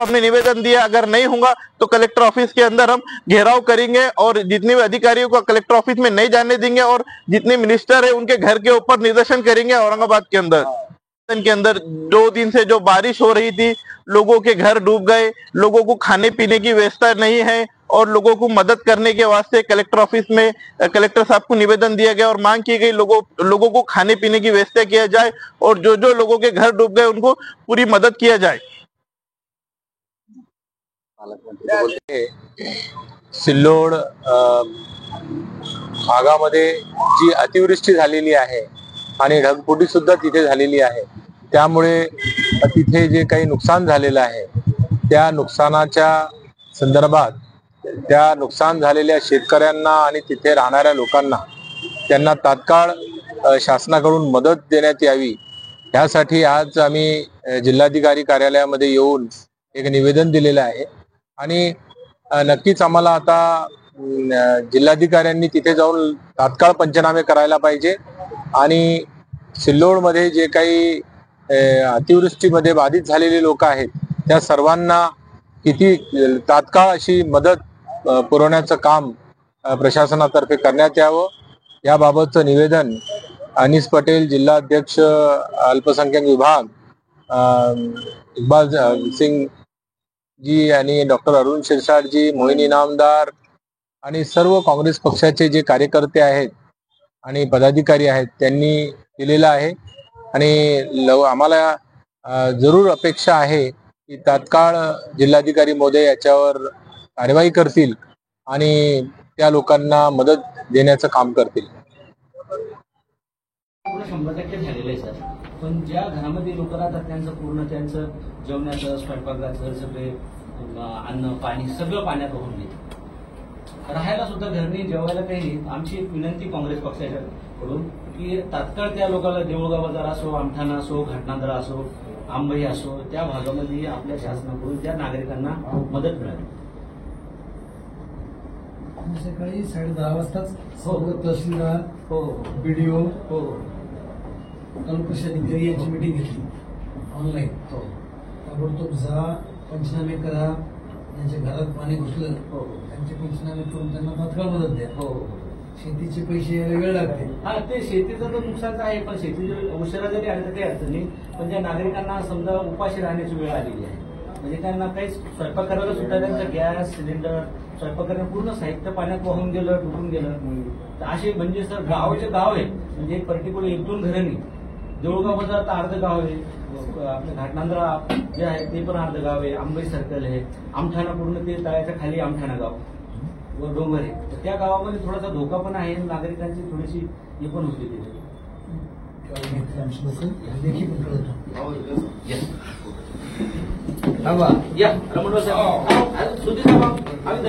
हमने निवेदन दिया, अगर नहीं होगा तो कलेक्टर ऑफिस के अंदर हम घेराव करेंगे और जितने भी अधिकारियों को कलेक्टर ऑफिस में नहीं जाने देंगे और जितने मिनिस्टर है उनके घर के ऊपर निदर्शन करेंगे। औरंगाबाद के अंदर 2 दिन से जो बारिश हो रही थी, लोगों के घर डूब गए, लोगों को खाने पीने की व्यवस्था नहीं है और लोगों को मदद करने के वास्ते कलेक्टर ऑफिस में कलेक्टर साहब को निवेदन दिया गया और मांग की गई लोगों को खाने पीने की व्यवस्था किया जाए और जो लोगों के घर डूब गए उनको पूरी मदद किया जाए। सिल्लोड भागामध्ये जी अतिवृष्टी झालेली आहे आणि ढगफुटी सुद्धा तिथे झालेली आहे, त्यामुळे तिथे जे काही नुकसान झालेलं आहे त्या नुकसानाच्या संदर्भात त्या नुकसान झालेल्या शेतकऱ्यांना आणि तिथे राहणाऱ्या लोकांना त्यांना तात्काळ शासनाकडून मदत देण्यात यावी यासाठी आज आम्ही जिल्हाधिकारी कार्यालयामध्ये येऊन एक निवेदन दिलेलं आहे। आणि नक्कीच आम्हाला आता जिल्हाधिकाऱ्यांनी तिथे जाऊन तात्काळ पंचनामे करायला पाहिजे आणि सिल्लोडमध्ये जे काही अतिवृष्टीमध्ये बाधित झालेले लोक आहेत त्या सर्वांना किती तात्काळ अशी मदत पुरवण्याचं काम प्रशासनातर्फे करण्यात यावं याबाबतचं निवेदन अनीस पटेल जिल्हा अध्यक्ष अल्पसंख्याक विभाग इकबाल सिंग जी आणि डॉक्टर अरुण शिरसाट जी, मोहीन इनामदार आणि सर्व काँग्रेस पक्षाचे जे कार्यकर्ते आहेत आणि पदाधिकारी आहेत त्यांनी दिलेला आहे। आणि आम्हाला जरूर अपेक्षा आहे की तात्काळ जिल्हाधिकारी महोदय याच्यावर कार्यवाही करतील आणि त्या लोकांना मदत देण्याचं काम करतील। 100% झालेलं आहे सर, पण ज्या घरामध्ये लोक राहतात त्यांचं पूर्ण त्यांचं जेवणाचं स्वयंपाकाचं सगळे अन्न पाणी सगळं पाण्यात वाहून गेलं, राहायला सुद्धा घर नाही, जेवायला काही नाही। आमची एक विनंती काँग्रेस पक्षाकडून की तात्काळ त्या लोकांना देऊळगाव बाजार असो, आमठाणा असो, घाटनांदरा असो, आंबई असो त्या भागामध्ये आपल्या शासनाकडून त्या नागरिकांना मदत मिळावी। सकाळी 10:30 वाजताच सर्व तहसीलदार बीडीओ तालुका अधिकारी यांची मीटिंग घेतली ऑनलाईन। ताबडतोब जा, पंचनामे करा, त्यांच्या घरात पाणी घुसलं त्यांचे पंचनामे करून त्यांना तात्काळ मदत द्या। शेतीचे पैसे यायला वेळ लागते। हा, ते शेतीचं तर नुकसान आहे, पण शेती उशिरा जरी आली तर काही अडचण नाही, पण त्या नागरिकांना समजा उपाशी राहण्याची वेळ आलेली आहे, म्हणजे त्यांना काही स्वयंपाक करायला सुद्धा त्यांचा गॅस सिलेंडर स्वयंपाक करण्याचं पूर्ण साहित्य पाण्यात वाहून गेलं, डुबून गेलं। तर असे म्हणजे सर गावाचे गाव आहे, म्हणजे एक पर्टिक्युलर 1-2 घरं नाही। देऊळगाव बाजार तर अर्ध गाव आहे, आपलं घाटनांदरा जे आहे ते पण अर्ध गाव आहे, आंबई सर्कल आहे, आमठाणा पूर्ण ते तळ्याच्या खाली आमठाणा गाव व डोंगर आहे, तर त्या गावामध्ये थोडासा धोका पण आहे, नागरिकांची थोडीशी हे पण होती तिथे। या रमण साहेब, सुधीर साहेब, आम्ही